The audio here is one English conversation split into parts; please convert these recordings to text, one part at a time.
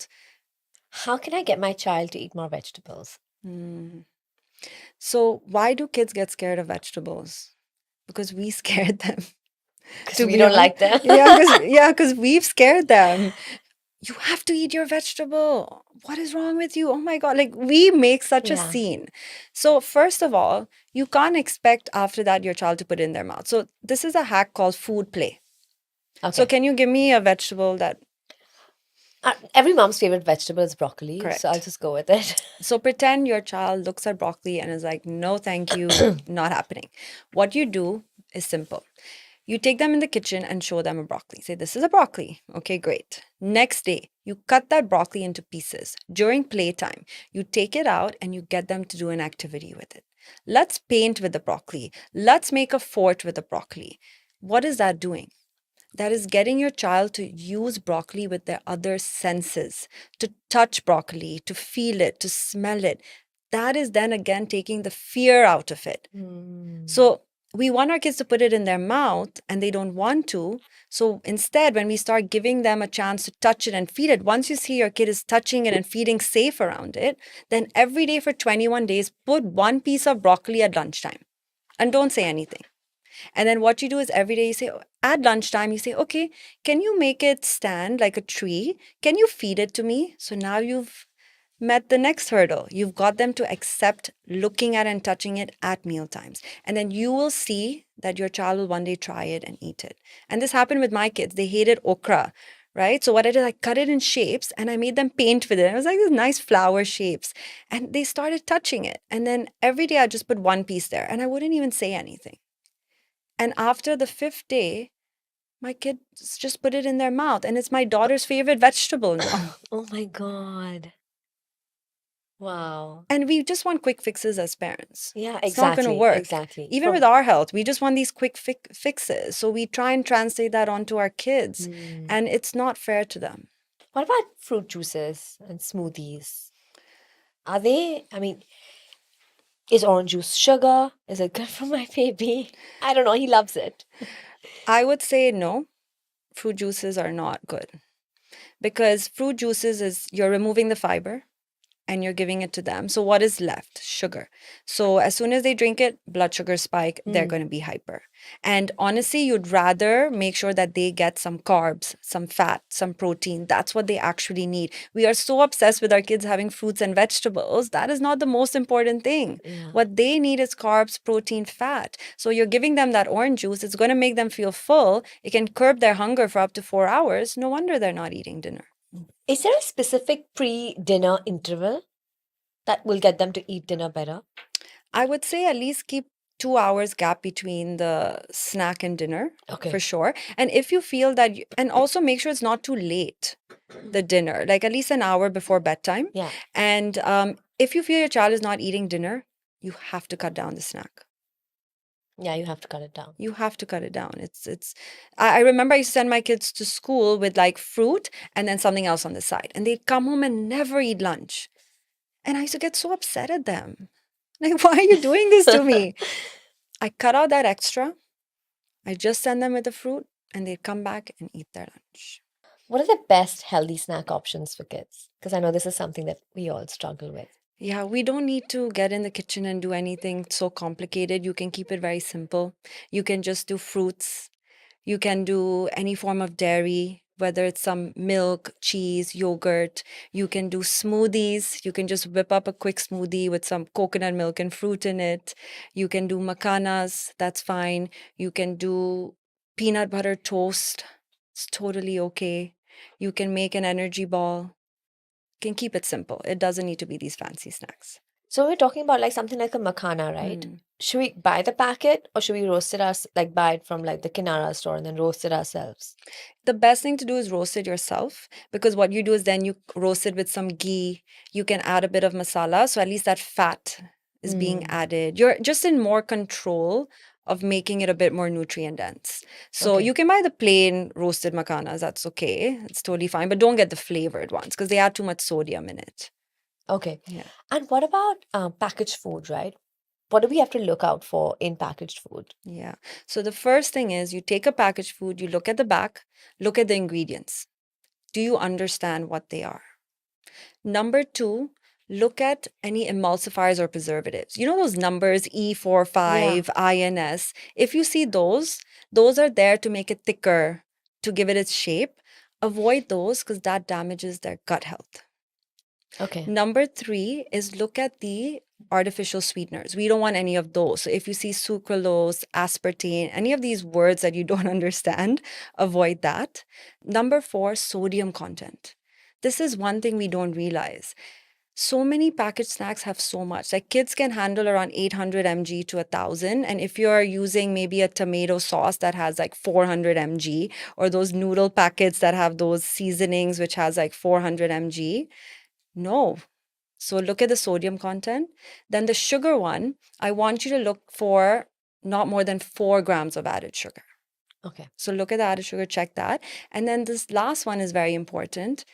mouth. How can I get my child to eat more vegetables? Mm. So why do kids get scared of vegetables? Because we scared them, Because to we be don't honest. like them. Because we've scared them. You have to eat your vegetable. What is wrong with you? Oh my God. Like we make such a Yeah. scene. So, first of all, you can't expect after that your child to put it in their mouth. So, this is a hack called food play. So, Okay. can you give me a vegetable that Every mom's favorite vegetable is broccoli, so I'll correct? just go with it. So, pretend your child looks at broccoli and is like, no, thank you, not happening. What you do is simple. You take them in the kitchen and show them a broccoli. Say, this is a broccoli. Okay, great. Next day, you cut that broccoli into pieces. During playtime, you take it out and you get them to do an activity with it. Let's paint with the broccoli. Let's make a fort with the broccoli. What is that doing? That is getting your child to use broccoli with their other senses, to touch broccoli, to feel it, to smell it. That is then again taking the fear out of it. So we want our kids to put it in their mouth and they don't want to. So instead, when we start giving them a chance to touch it and feel it, once you see your kid is touching it and feeling safe around it, then every day for 21 days, put one piece of broccoli at lunchtime and don't say anything. And then what you do is every day you say, at lunchtime, you say, okay, can you make it stand like a tree? Can you feed it to me? So now you've met the next hurdle. You've got them to accept looking at and touching it at meal times. And then you will see that your child will one day try it and eat it. And this happened with my kids. They hated okra, right? So what I did, I cut it in shapes and I made them paint with it. It was like these nice flower shapes. And they started touching it. And then every day I just put one piece there and I wouldn't even say anything. And after the fifth day, my kids just put it in their mouth. And it's my daughter's favorite vegetable now. Oh my God. Wow. And we just want quick fixes as parents. Yeah, It's not going to exactly. work. Exactly. Even with our health, we just want these quick fixes. So we try and translate that onto our kids. And it's not fair to them. What about fruit juices and smoothies? Are they, I mean, is orange juice sugar? Is it good for my baby? I don't know. He loves it. I would say no, fruit juices are not good. Because fruit juices is you're removing the fiber and you're giving it to them. So what is left? Sugar. So as soon as they drink it, blood sugar spike, they're going to be hyper. And honestly, you'd rather make sure that they get some carbs, some fat, some protein. That's what they actually need. We are so obsessed with our kids having fruits and vegetables. That is not the most important thing. Yeah. What they need is carbs, protein, fat. So you're giving them that orange juice. It's going to make them feel full. It can curb their hunger for up to 4 hours. No wonder they're not eating dinner. Is there a specific pre-dinner interval that will get them to eat dinner better? I would say at least keep 2 hours gap between the snack and dinner Okay. for sure. And if you feel that, and also make sure it's not too late, the dinner, like at least an hour before bedtime. Yeah. And if you feel your child is not eating dinner, you have to cut down the snack. Yeah, you have to cut it down. You have to cut it down. I remember I used to send my kids to school with like fruit and then something else on the side. And they'd come home and never eat lunch. And I used to get so upset at them. Like, why are you doing this to me? I cut out that extra. I just send them with the fruit and they'd come back and eat their lunch. What are the best healthy snack options for kids? Because I know this is something that we all struggle with. Yeah, we don't need to get in the kitchen and do anything so complicated. You can keep it very simple. You can just do fruits. You can do any form of dairy, whether it's some milk, cheese, yogurt. You can do smoothies. You can just whip up a quick smoothie with some coconut milk and fruit in it. You can do macanas. That's fine. You can do peanut butter toast. It's totally okay. You can make an energy ball. Can keep it simple. It doesn't need to be these fancy snacks. So we're talking about like something like a makana, right? Should we buy the packet or should we roast it like buy it from like the Kinara store and then roast it ourselves? The best thing to do is roast it yourself, because what you do is then you roast it with some ghee. You can add a bit of masala, so at least that fat is being added. You're just in more control of making it a bit more nutrient dense. So Okay. you can buy the plain roasted makanas. That's okay. It's totally fine. But don't get the flavored ones because they add too much sodium in it. Okay. Yeah. And what about packaged food, right? What do we have to look out for in packaged food? Yeah. So the first thing is you take a packaged food, you look at the back, look at the ingredients. Do you understand what they are? Number two, look at any emulsifiers or preservatives. You know those numbers E4, Yeah. 5, INS? If you see those are there to make it thicker, to give it its shape. Avoid those because that damages their gut health. Okay. Number three is look at the artificial sweeteners. We don't want any of those. So if you see sucralose, aspartame, any of these words that you don't understand, avoid that. Number four, sodium content. This is one thing we don't realize. So many packaged snacks have so much. Like kids can handle around 800 mg to 1,000. And if you're using maybe a tomato sauce that has like 400 mg, or those noodle packets that have those seasonings which has like 400 mg, no. So look at the sodium content. Then the sugar one, I want you to look for not more than 4 grams of added sugar. Okay. So look at the added sugar, check that. And then this last one is very important.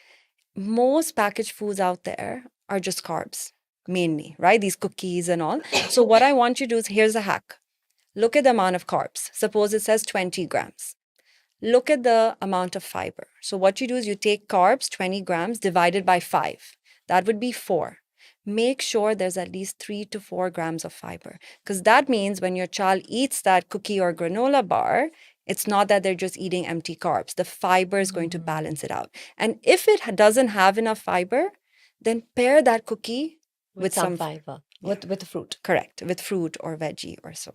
Most packaged foods out there are just carbs, mainly, right? These cookies and all. So what I want you to do is, here's a hack. Look at the amount of carbs. Suppose it says 20 grams. Look at the amount of fiber. So what you do is you take carbs, 20 grams, divided by 5. That would be 4. Make sure there's at least 3 to 4 grams of fiber, because that means when your child eats that cookie or granola bar, it's not that they're just eating empty carbs. The fiber is going to balance it out. And if it doesn't have enough fiber, then pair that cookie With with some some, fiber. yeah. With the fruit. Correct, with fruit or veggie or so.